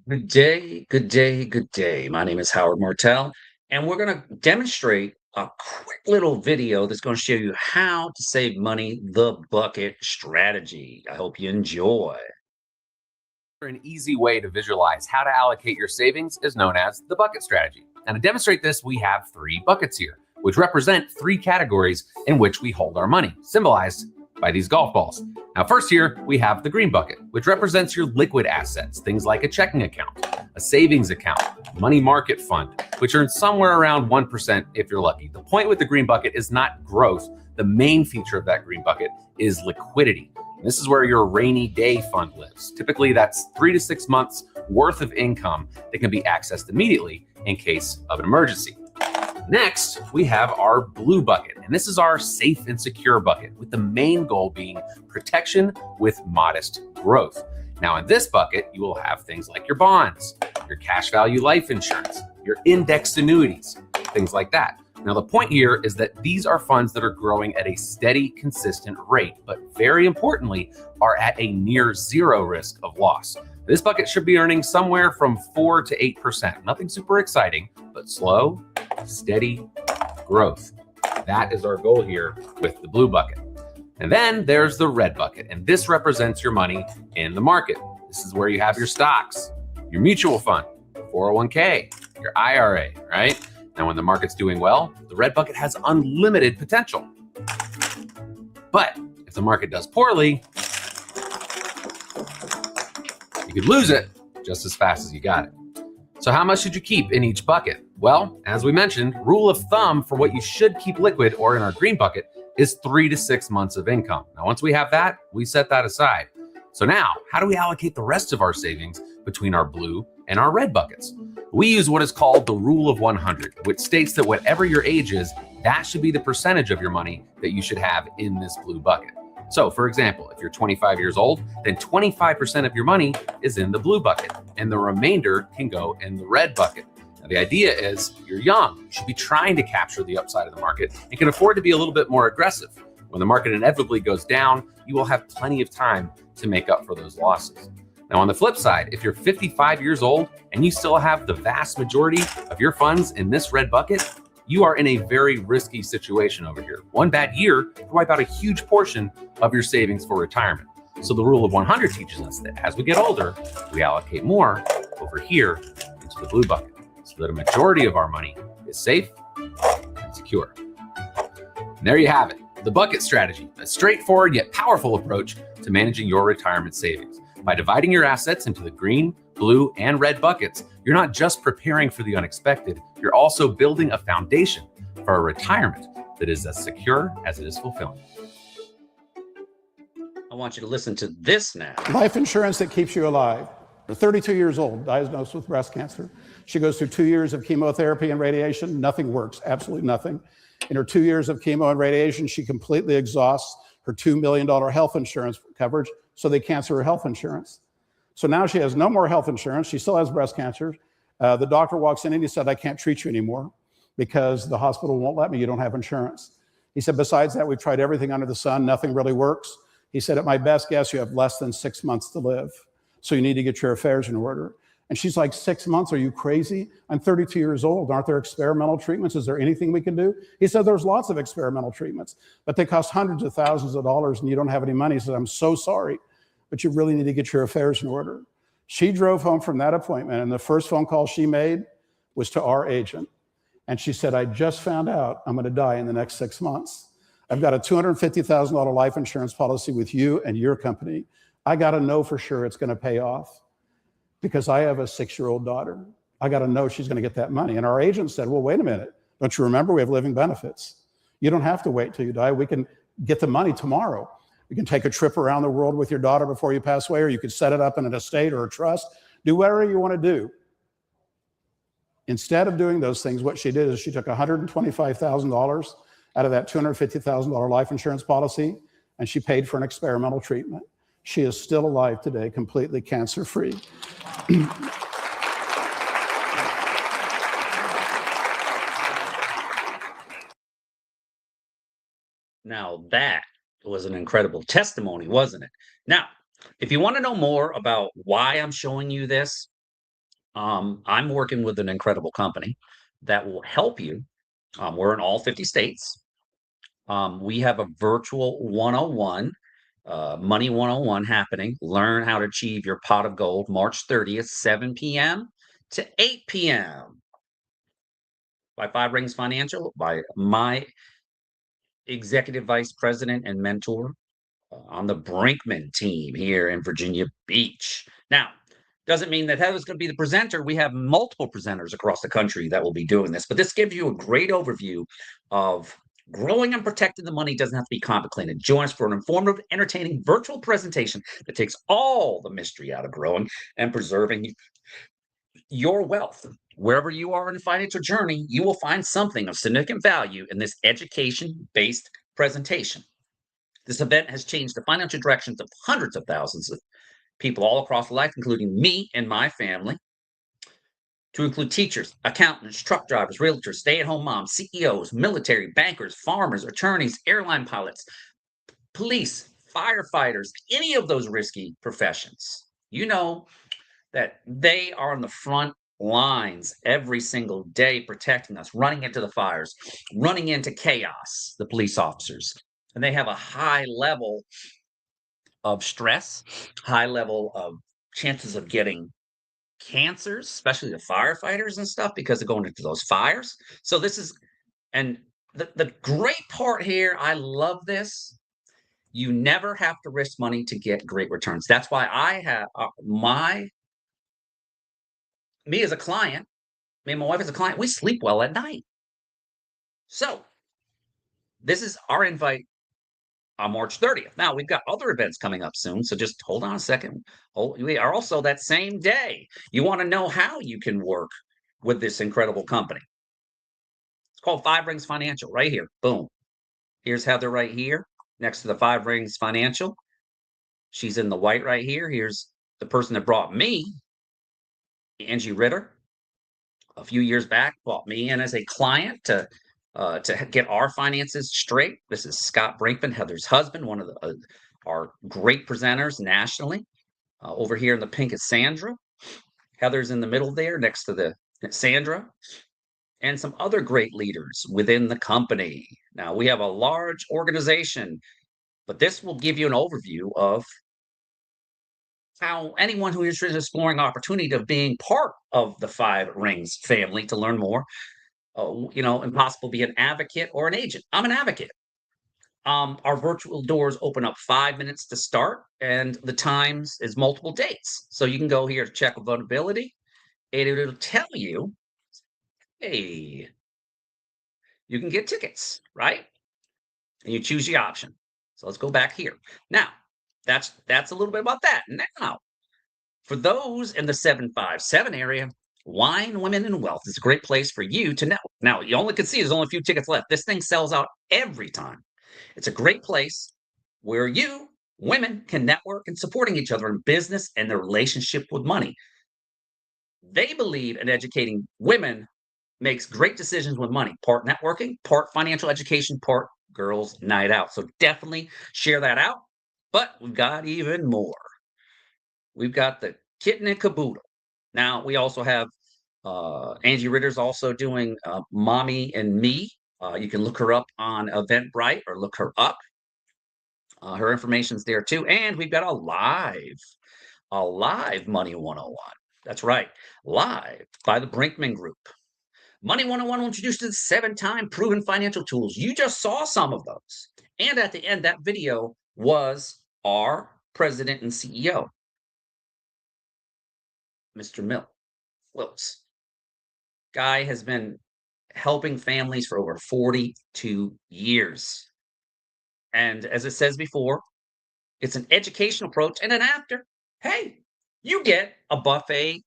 Good day, good day, good day. My name is Howard Martell, and we're going to demonstrate a quick little video that's going to show you how to save money the bucket strategy. I hope you enjoy. An easy way to visualize how to allocate your savings is known as the bucket strategy. And to demonstrate this, we have three buckets here, which represent three categories in which we hold our money, symbolized by these golf balls. Now, first here, we have the green bucket, which represents your liquid assets, things like a checking account, a savings account, money market fund, which earns somewhere around 1% if you're lucky. The point with the green bucket is not growth. The main feature of that green bucket is liquidity. This is where your rainy day fund lives. Typically, that's 3 to 6 months worth of income that can be accessed immediately in case of an emergency. Next, we have our blue bucket, and this is our safe and secure bucket, with the main goal being protection with modest growth. Now, in this bucket, you will have things like your bonds, your cash value life insurance, your indexed annuities, things like that. Now, the point here is that these are funds that are growing at a steady, consistent rate, but very importantly, are at a near zero risk of loss. This bucket should be earning somewhere from 4 to 8%. Nothing super exciting, but slow, steady growth. That is our goal here with the blue bucket. And then there's the red bucket, and this represents your money in the market. This is where you have your stocks, your mutual fund, 401k, your IRA, right? Now, when the market's doing well, the red bucket has unlimited potential. But if the market does poorly, you could lose it just as fast as you got it. So how much should you keep in each bucket? Well, as we mentioned, rule of thumb for what you should keep liquid, or in our green bucket, is 3 to 6 months of income. Now, once we have that, we set that aside. So now, how do we allocate the rest of our savings between our blue and our red buckets? We use what is called the rule of 100, which states that whatever your age is, that should be the percentage of your money that you should have in this blue bucket. So, for example, if you're 25 years old, then 25% of your money is in the blue bucket, and the remainder can go in the red bucket. Now, the idea is you're young, you should be trying to capture the upside of the market and can afford to be a little bit more aggressive. When the market inevitably goes down, you will have plenty of time to make up for those losses. Now, on the flip side, if you're 55 years old and you still have the vast majority of your funds in this red bucket, you are in a very risky situation over here. One bad year can wipe out a huge portion of your savings for retirement. So the rule of 100 teaches us that as we get older, we allocate more over here into the blue bucket so that a majority of our money is safe and secure. And there you have it, the bucket strategy, a straightforward yet powerful approach to managing your retirement savings. By dividing your assets into the green, blue, and red buckets, you're not just preparing for the unexpected, you're also building a foundation for a retirement that is as secure as it is fulfilling. I want you to listen to this now. Life insurance that keeps you alive. 32 years old, diagnosed with breast cancer. She goes through 2 years of chemotherapy and radiation. Nothing works, absolutely nothing. In her 2 years of chemo and radiation, she completely exhausts her $2 million health insurance coverage, so they cancel her health insurance. So now she has no more health insurance. She still has breast cancer. The doctor walks in and he said, I can't treat you anymore because the hospital won't let me. You don't have insurance. He said, besides that, we've tried everything under the sun. Nothing really works. He said, at my best guess, you have less than 6 months to live. So you need to get your affairs in order. And she's like, 6 months? Are you crazy? I'm 32 years old. Aren't there experimental treatments? Is there anything we can do? He said, there's lots of experimental treatments, but they cost hundreds of thousands of dollars and you don't have any money. He said, I'm so sorry, but you really need to get your affairs in order. She drove home from that appointment, and the first phone call she made was to our agent. And she said, I just found out I'm going to die in the next 6 months. I've got a $250,000 life insurance policy with you and your company. I got to know for sure it's going to pay off because I have a 6-year-old daughter. I got to know she's going to get that money. And our agent said, well, wait a minute. Don't you remember we have living benefits? You don't have to wait till you die. We can get the money tomorrow. You can take a trip around the world with your daughter before you pass away, or you could set it up in an estate or a trust. Do whatever you want to do. Instead of doing those things, what she did is she took $125,000 out of that $250,000 life insurance policy, and she paid for an experimental treatment. She is still alive today, completely cancer-free. Now that was an incredible testimony, wasn't it? Now, if you want to know more about why I'm showing you this, I'm working with an incredible company that will help you. We're in all 50 states. We have a virtual 101, Money 101 happening. Learn how to achieve your pot of gold March 30th, 7 p.m. to 8 p.m. by Five Rings Financial, by my executive vice president and mentor on the Brinkman team here in Virginia Beach. Now, doesn't mean that Heather's going to be the presenter. We have multiple presenters across the country that will be doing this, but this gives you a great overview of growing and protecting the money. Doesn't have to be complicated. Join us for an informative, entertaining virtual presentation that takes all the mystery out of growing and preserving your wealth. Wherever you are in the financial journey, you will find something of significant value in this education-based presentation. This event has changed the financial directions of hundreds of thousands of people all across life, including me and my family, to include teachers, accountants, truck drivers, realtors, stay-at-home moms, CEOs, military, bankers, farmers, attorneys, airline pilots, police, firefighters, any of those risky professions. You know that they are on the front lines every single day protecting us, running into the fires, running into chaos, the police officers. And they have a high level of stress, high level of chances of getting cancers, especially the firefighters and stuff, because they're going into those fires. So this is, and the great part here, I love this. You never have to risk money to get great returns. That's why I have me as a client, me and my wife as a client, we sleep well at night. So this is our invite on March 30th. Now we've got other events coming up soon, so just hold on a second. We are also that same day. You want to know how you can work with this incredible company. It's called Five Rings Financial right here. Boom. Here's Heather right here next to the Five Rings Financial. She's in the white right here. Here's the person that brought me, Angie Ritter, a few years back, brought me in as a client to get our finances straight. This is Scott Brinkman, Heather's husband, one of our great presenters nationally. Over here in the pink is Sandra. Heather's in the middle there next to the Sandra, and some other great leaders within the company. Now, we have a large organization, but this will give you an overview of how anyone who is exploring opportunity of being part of the Five Rings family to learn more, and possibly be an advocate or an agent. I'm an advocate. Our virtual doors open up 5 minutes to start, and the times is multiple dates. So you can go here to check availability, and it'll tell you, hey, you can get tickets, right? And you choose the option. So let's go back here. Now, that's a little bit about that. Now, for those in the 757 area, Wine, Women, and Wealth is a great place for you to network. Now, you only can see there's only a few tickets left. This thing sells out every time. It's a great place where you, women, can network and supporting each other in business and their relationship with money. They believe in educating women makes great decisions with money, part networking, part financial education, part girls' night out. So definitely share that out. But we've got even more. We've got the kitten and caboodle. Now, we also have Angie Ritter's also doing Mommy and Me. You can look her up on Eventbrite or look her up. Her information's there too. And we've got a live Money 101. That's right, live by the Brinkman Group. Money 101 will introduce you to 7-time proven financial tools. You just saw some of those. And at the end, that video was our president and CEO, Mr. Phillips. Guy has been helping families for over 42 years. And as it says before, it's an educational approach. And then after, hey, you get a buffet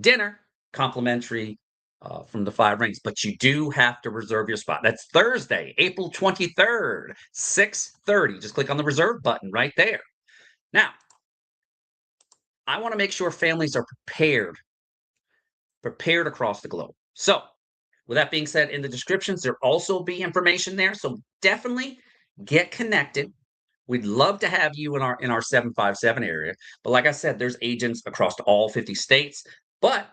dinner complimentary from the Five Rings, but you do have to reserve your spot. That's Thursday, April 23rd, 6:30. Just click on the reserve button right there. Now, I want to make sure families are prepared across the globe. So, with that being said, in the descriptions, there'll also be information there. So definitely get connected. We'd love to have you in our 757 area. But like I said, there's agents across all 50 states. But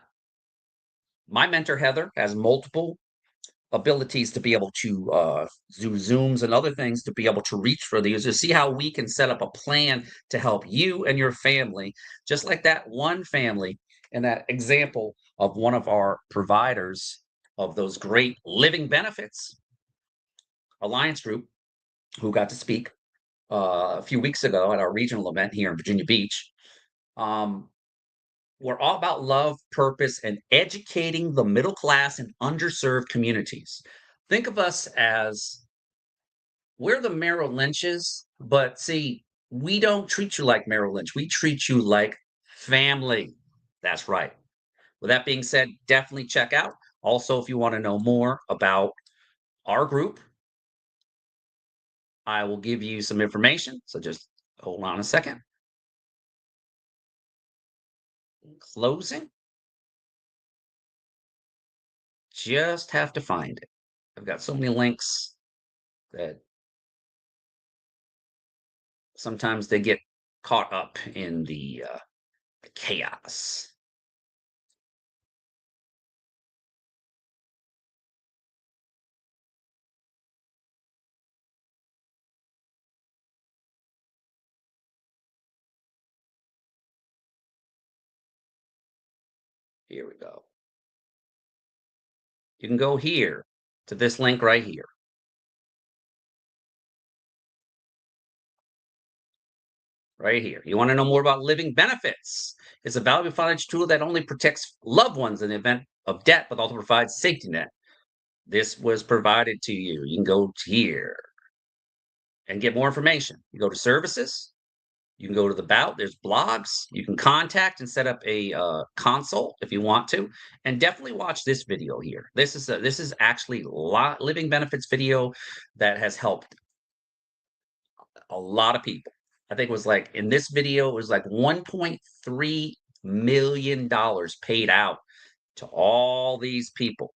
My mentor, Heather, has multiple abilities to be able to do Zooms and other things to be able to reach for these, to see how we can set up a plan to help you and your family, just like that one family and that example of one of our providers of those great living benefits Alliance Group, who got to speak a few weeks ago at our regional event here in Virginia Beach. Um, we're all about love, purpose, and educating the middle class and underserved communities. Think of us as we're the Merrill Lynches, but see, we don't treat you like Merrill Lynch. We treat you like family. That's right. With that being said, definitely check out. Also, if you want to know more about our group, I will give you some information. So just hold on a second. Closing. Just have to find it. I've got so many links that sometimes they get caught up in the chaos. Here we go. You can go here to this link right here. Right here. You want to know more about living benefits? It's a valuable financial tool that only protects loved ones in the event of death, but also provides safety net. This was provided to you. You can go here and get more information. You go to services. You can go to the About. There's blogs. You can contact and set up a consult if you want to, and definitely watch this video here. This is actually living benefits video that has helped a lot of people. I think it was like in this video, it was like $1.3 million paid out to all these people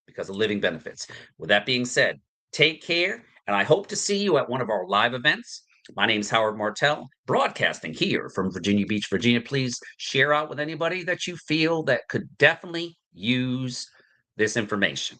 because of living benefits. With that being said, take care, and I hope to see you at one of our live events. My name is Howard Martell, broadcasting here from Virginia Beach, Virginia. Please share out with anybody that you feel that could definitely use this information.